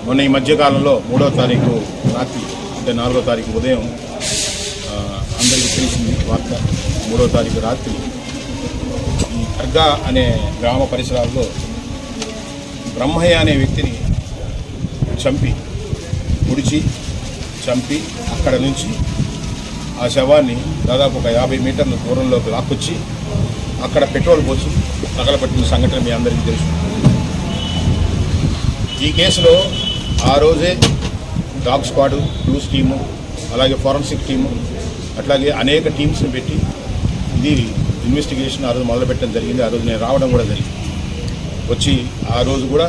మొన్న ఈ మధ్యకాలంలో 3వ తారీఖు రాత్రి అంటే 4వ తారీఖు ఉదయం అందరికీ తెలిసింది వార్త. 3వ తారీఖు రాత్రి ఈ దర్గా అనే గ్రామ పరిసరాల్లో బ్రహ్మయ్య అనే వ్యక్తిని చంపి అక్కడ నుంచి ఆ శవాన్ని దాదాపు ఒక 50 మీటర్ల దూరంలోకి లాక్కొచ్చి అక్కడ పెట్రోల్ పోసి తగలబెట్టిన సంఘటన మీ అందరికీ తెలుసు. ఈ కేసులో ఆ రోజే డాగ్ స్క్వాడు, క్లూస్ టీము, అలాగే ఫోరెన్సిక్ టీము, అట్లాగే అనేక టీమ్స్ని పెట్టి ఇది ఇన్వెస్టిగేషన్ ఆ రోజు మొదలుపెట్టడం జరిగింది. ఆ రోజు నేను రావడం కూడా జరిగింది. వచ్చి ఆ రోజు కూడా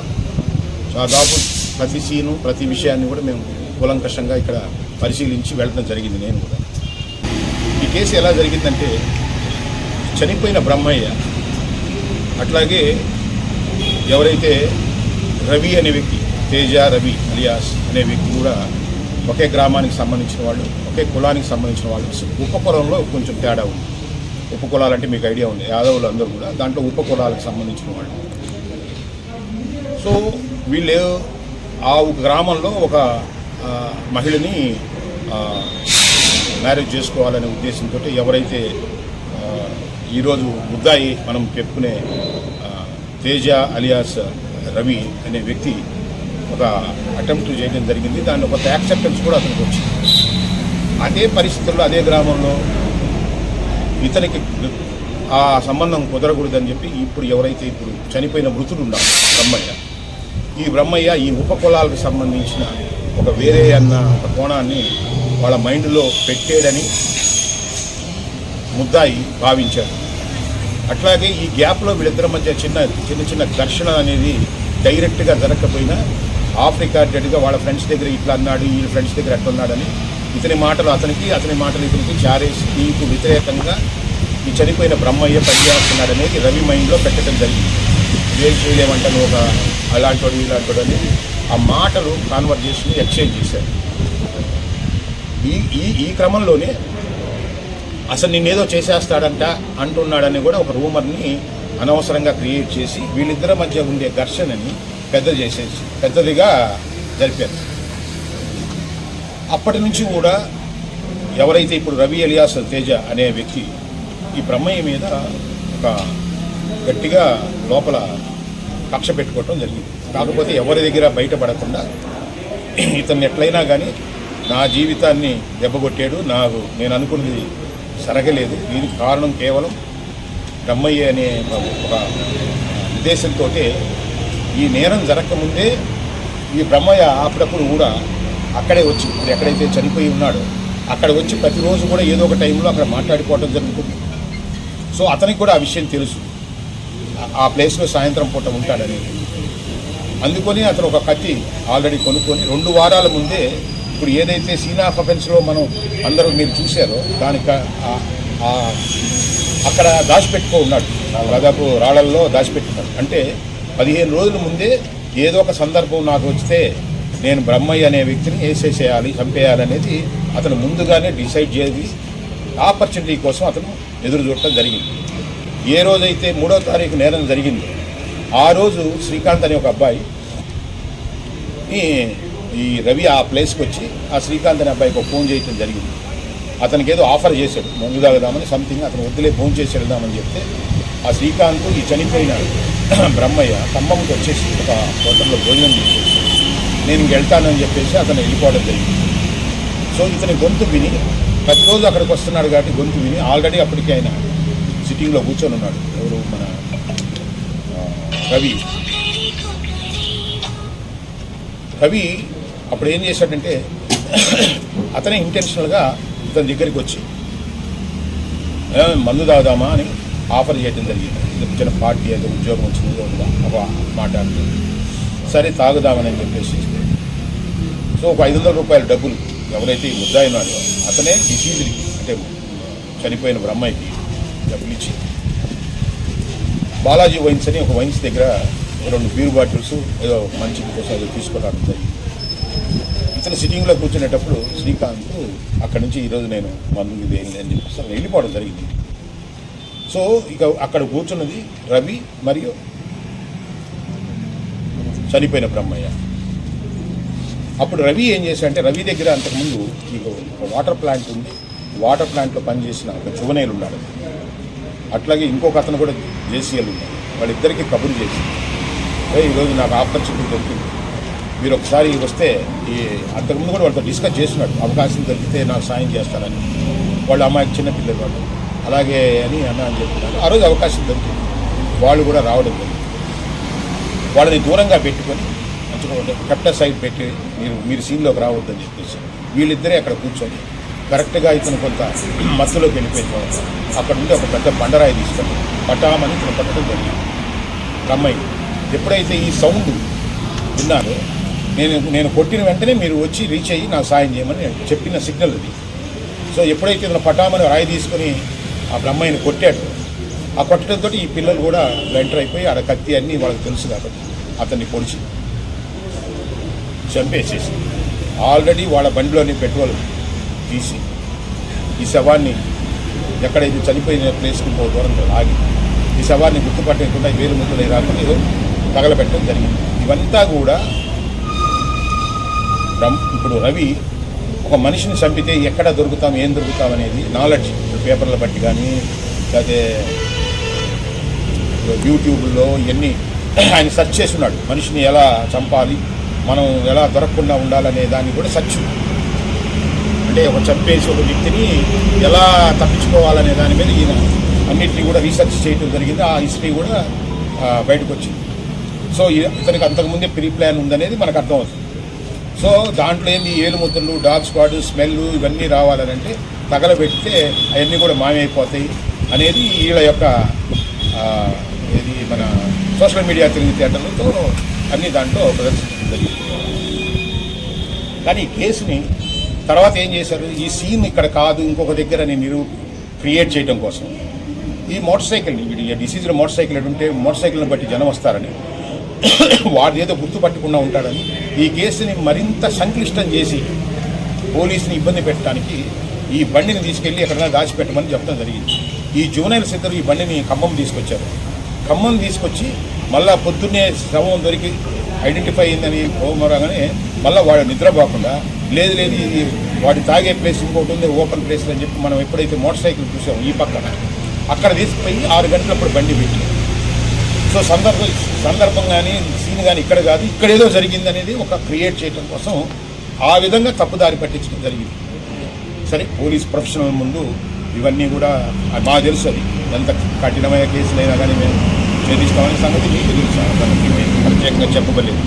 దాదాపు ప్రతి సీను ప్రతి విషయాన్ని కూడా మేము కూలంకషంగా ఇక్కడ పరిశీలించి వెళ్ళడం జరిగింది. నేను కూడా ఈ కేసు ఎలా జరిగిందంటే, చనిపోయిన బ్రహ్మయ్య అట్లాగే ఎవరైతే రవి అనే వ్యక్తి, తేజ రవి అలియాస్ అనే వ్యక్తి కూడా ఒకే గ్రామానికి సంబంధించిన వాళ్ళు, ఒకే కులానికి సంబంధించిన వాళ్ళు. ఉపకులంలో కొంచెం తేడా ఉంది. ఉపకులాలంటే మీకు ఐడియా ఉంది, యాదవులు అందరూ కూడా దాంట్లో ఉపకులాలకు సంబంధించిన వాళ్ళు. సో వీళ్ళు ఆ గ్రామంలో ఒక మహిళని మ్యారేజ్ చేసుకోవాలనే ఉద్దేశంతో ఎవరైతే ఈరోజు ముద్దాయి మనం చెప్పుకునే తేజ అలియాస్ రవి అనే వ్యక్తి ఒక అటెంప్ట్ చేయడం జరిగింది. దాన్ని ఒక యాక్సెప్టెన్స్ కూడా అతనికి వచ్చింది. అదే పరిస్థితుల్లో అదే గ్రామంలో ఇతనికి ఆ సంబంధం కుదరకూడదని చెప్పి ఇప్పుడు ఎవరైతే ఇప్పుడు చనిపోయిన మృతుడు ఉన్నాడు బ్రహ్మయ్య ఈ ఉపకులాలకు సంబంధించిన ఒక వేరే అన్న ఒక కోణాన్ని వాళ్ళ మైండ్లో పెట్టేడని ముద్దాయి భావించాడు. అట్లాగే ఈ గ్యాప్లో వీళ్ళిద్దరి మధ్య చిన్న ఘర్షణ అనేది డైరెక్ట్గా జరగకపోయినా ఆఫ్ రికార్డెడ్గా వాళ్ళ ఫ్రెండ్స్ దగ్గర ఇట్లా అన్నాడు, వీళ్ళ ఫ్రెండ్స్ దగ్గర ఎట్లా ఉన్నాడని ఇతని మాటలు అతనికి, అతని మాటలు ఇతనికి చారేసి దీనికి వ్యతిరేకంగా ఈ చనిపోయిన బ్రహ్మయ్య పనిచేస్తున్నాడనేది రవి మైండ్లో పెట్టడం జరిగింది. ఏం చేయలేమంటాను ఒక అలాంటోడు ఇలాంటోడు అని ఆ మాటలు కాన్వర్జేషన్ ఎక్స్చేంజ్ చేశారు. ఈ క్రమంలోనే అసలు నిన్నేదో చేసేస్తాడంట అంటున్నాడని కూడా ఒక రూమర్ని అనవసరంగా క్రియేట్ చేసి వీళ్ళిద్దరి మధ్య ఉండే ఘర్షణని పెద్దదిగా జరిపారు. అప్పటి నుంచి కూడా ఎవరైతే ఇప్పుడు రవి అలియాస్ తేజ అనే వ్యక్తి ఈ బ్రహ్మయ్య మీద ఒక గట్టిగా లోపల కక్ష పెట్టుకోవటం జరిగింది. కాకపోతే ఎవరి దగ్గర బయటపడకుండా ఇతన్ని ఎట్లయినా కానీ నా జీవితాన్ని దెబ్బకొట్టాడు, నేను అనుకున్నది సరగలేదు, దీనికి కారణం కేవలం బ్రహ్మయ్య అనే ఒక ఉద్దేశంతో ఈ నేరం జరగకముందే ఈ బ్రహ్మయ్య అప్పుడప్పుడు కూడా అక్కడే వచ్చి ఇప్పుడు ఎక్కడైతే చనిపోయి ఉన్నాడో అక్కడ వచ్చి ప్రతిరోజు కూడా ఏదో ఒక టైంలో అక్కడ మాట్లాడుకోవడం జరుగుతుంది. సో అతనికి కూడా ఆ విషయం తెలుసు, ఆ ప్లేస్లో సాయంత్రం పూట ఉంటాడని. అందుకొని అతను ఒక కత్తి ఆల్రెడీ కొనుక్కొని 2 వారాల ముందే ఇప్పుడు ఏదైతే సీన్ ఆఫ్ అఫెన్స్లో మనం అందరూ మీరు చూశారో దానికి అక్కడ దాచిపెట్టుకో ఉన్నాడు, దాదాపు రాళ్లల్లో దాచిపెట్టున్నాడు. అంటే 15 రోజుల ముందే ఏదో ఒక సందర్భం నాకు వస్తే నేను బ్రహ్మయ్య అనే వ్యక్తిని వేసేసేయాలి, చంపేయాలనేది అతను ముందుగానే డిసైడ్ చేసి ఆపర్చునిటీ కోసం అతను ఎదురు చూడటం జరిగింది. ఏ రోజైతే 3వ తారీఖు నేరం జరిగిందో ఆ రోజు శ్రీకాంత్ అనే ఒక అబ్బాయి ఈ రవి ఆ ప్లేస్కి వచ్చి ఆ శ్రీకాంత్ అనే అబ్బాయికి ఒక ఫోన్ చేయటం జరిగింది. అతనికి ఏదో ఆఫర్ చేశాడు, మందు తాగుదామని సంథింగ్. అతను వద్దులే ఫోన్ చేసి వెళ్దామని చెప్తే ఆ శ్రీకాంత్ ఈ చనిపోయిన బ్రహ్మయ్య ఖమ్మంకి వచ్చేసి ఒక హోటల్లో భోజనం చేసేసి నేను వెళ్తానని చెప్పేసి అతను వెళ్ళిపోవడం జరిగింది. సో ఇతని గొంతు విని ప్రతిరోజు అక్కడికి వస్తున్నాడు కాబట్టి గొంతు విని ఆల్రెడీ అప్పటికి ఆయన సిట్టింగ్లో కూర్చొని ఉన్నాడు. ఎవరు మన రవి అప్పుడు ఏం చేశాడంటే అతనే ఇంటెన్షనల్గా ఇతని దగ్గరికి వచ్చి మందు తాగుదామా అని ఆఫర్ చేయడం జరిగింది. చిన్న పార్టీ ఏదో ఉద్యోగం వచ్చింది ఒక మాట్లాడుతుంది. సరే తాగుదామని చెప్పేసి సో ఒక 500 రూపాయల డబ్బులు ఎవరైతే ఈ ముద్దాయి ఉన్నాడో అతనే డిసీజ్కి అంటే చనిపోయిన బ్రహ్మయ్యకి డబ్బులు ఇచ్చి బాలాజీ వైన్స్ అని ఒక వైన్స్ దగ్గర 2 బీర్ బాటిల్స్ ఏదో మంచి కోసం ఏదో తీసుకోవడానికి జరిగింది. ఇతను సిట్టింగ్లో కూర్చునేటప్పుడు శ్రీకాంత్ అక్కడి నుంచి ఈరోజు నేను మందు ఇది ఏంటి అని చెప్పేసి అతను వెళ్ళిపోవడం జరిగింది. సో ఇక అక్కడ కూర్చున్నది రవి మరియు చనిపోయిన బ్రహ్మయ్య. అప్పుడు రవి ఏం చేశాడంటే రవి దగ్గర అంతకుముందు మీకు ఒక వాటర్ ప్లాంట్ ఉంది, వాటర్ ప్లాంట్లో పనిచేసిన ఒక జువనైల్ ఉన్నాడు, అట్లాగే ఇంకొక అతను కూడా జేసీఎల్ ఉన్నాడు. వాళ్ళిద్దరికీ కబురు చేసి ఈరోజు నాకు ఆపర్చునిటీ దొరికింది, మీరు ఒకసారి వస్తే ఈ అంతకుముందు కూడా వాళ్ళతో డిస్కస్ చేస్తున్నాడు, అవకాశం దొరికితే నాకు సాయం చేస్తానని. వాళ్ళ అమ్మాయికి చిన్నపిల్లలు వాళ్ళు అలాగే అని అని చెప్తున్నారు. ఆ రోజు అవకాశం దొరికింది, వాళ్ళు కూడా రావడం జరిగింది. వాళ్ళని దూరంగా పెట్టుకొని మంచిగా కెప్టర్ సైడ్ పెట్టి మీరు సీన్లోకి రావద్దని చెప్పేసి వీళ్ళిద్దరే అక్కడ కూర్చొని కరెక్ట్గా ఇతను కొంత మత్తులోకి వెళ్ళిపోయిన అక్కడ నుండి ఒక పెద్ద బండరాయి తీసుకొని పటామని ఇతను పట్టడం జరిగింది. అమ్మాయి ఎప్పుడైతే ఈ సౌండ్ విన్నారో నేను కొట్టిన వెంటనే మీరు వచ్చి రీచ్ అయ్యి నాకు సాయం చేయమని చెప్పిన సిగ్నల్ అది. సో ఎప్పుడైతే ఇతను పటామని రాయి తీసుకొని ఆ అమ్మాయిని కొట్టాడు, ఆ కొట్టడంతో ఈ పిల్లలు కూడా ఎంటర్ అయిపోయి ఆడ కత్తి అన్నీ వాళ్ళకి తెలుసు కాబట్టి అతన్ని పొడిచి చంపేసేసి ఆల్రెడీ వాళ్ళ బండిలోని పెట్రోల్ తీసి ఈ శవాన్ని ఎక్కడైతే చనిపోయిన ప్లేస్కి ఇంకో దూరంతో ఆగి ఈ శవాన్ని గుర్తుపట్టకుండా వేలు ముద్దులై రాకుండా ఏదో తగలబెట్టడం జరిగింది. ఇవంతా కూడా ఇప్పుడు రవి ఒక మనిషిని చంపితే ఎక్కడ దొరుకుతాం ఏం దొరుకుతాం అనేది నాలెడ్జ్ పేపర్ల బట్టి కానీ లేకపోతే యూట్యూబ్లో ఇవన్నీ ఆయన సెర్చ్ చేస్తున్నాడు, మనిషిని ఎలా చంపాలి, మనం ఎలా దొరకకుండా ఉండాలనే దాన్ని కూడా సెర్చ్, అంటే ఒక చంపేసి ఒక వ్యక్తిని ఎలా తప్పించుకోవాలనే దాని మీద ఈయన అన్నింటినీ కూడా రీసెర్చ్ చేయడం జరిగింది. ఆ హిస్టరీ కూడా బయటకు వచ్చింది. సో ఇతనికి అంతకుముందే ప్రీ ప్లాన్ ఉందనేది మనకు అర్థమవుతుంది. సో దాంట్లో ఏంది ఏలుముద్రలు, డాగ్ స్క్వాడ్, స్మెల్ ఇవన్నీ రావాలనంటే తగలబెడితే అవన్నీ కూడా మాయమైపోతాయి అనేది వీళ్ళ యొక్క ఇది మన సోషల్ మీడియా తెలివితేటలతో అన్ని దాంట్లో ప్రదర్శించడం జరిగింది. కానీ ఈ కేసుని తర్వాత ఏం చేశారు, ఈ సీన్ ఇక్కడ కాదు ఇంకొక దగ్గర నేను క్రియేట్ చేయడం కోసం ఈ మోటార్ సైకిల్ డిసీజ్లో మోటార్ సైకిల్ ఉంటే మోటార్ సైకిల్ని బట్టి జనం వస్తారని వాడు ఏదో గుర్తుపట్టకుండా ఉంటాడని ఈ కేసుని మరింత సంక్లిష్టం చేసి పోలీసుని ఇబ్బంది పెట్టడానికి ఈ బండిని తీసుకెళ్ళి ఎక్కడైనా దాచిపెట్టమని చెప్పడం జరిగింది. ఈ జూనియర్స్ ఇద్దరు ఈ బండిని ఖమ్మం తీసుకొచ్చారు. ఖమ్మం తీసుకొచ్చి మళ్ళా పొద్దున్నే శవం దొరికి ఐడెంటిఫై అయిందని పోమరాగానే మళ్ళీ వాడు నిద్రపోకుండా లేదు ఇది వాడి తాగే ప్లేస్ ఇంకోటి ఉంది ఓపెన్ ప్లేస్ అని చెప్పి మనం ఎప్పుడైతే మోటార్ సైకిల్ చూసామో ఈ పక్కన అక్కడ తీసుకుపోయి 6 గంటలప్పుడు బండి పెట్టి సో సందర్భం కానీ సీన్ కానీ ఇక్కడ కాదు ఇక్కడ ఏదో జరిగింది అనేది ఒక క్రియేట్ చేయడం కోసం ఆ విధంగా తప్పుదారి పట్టించడం జరిగింది. సరే పోలీస్ ప్రొఫెషనల్ ముందు ఇవన్నీ కూడా మాకు తెలుసు, అది ఎంత కఠినమైన కేసులైనా కానీ మేము ఛేదిస్తామనే సంగతి మీకు తెలుసు, దానికి మేము ప్రత్యేకంగా చెప్పబలేదు.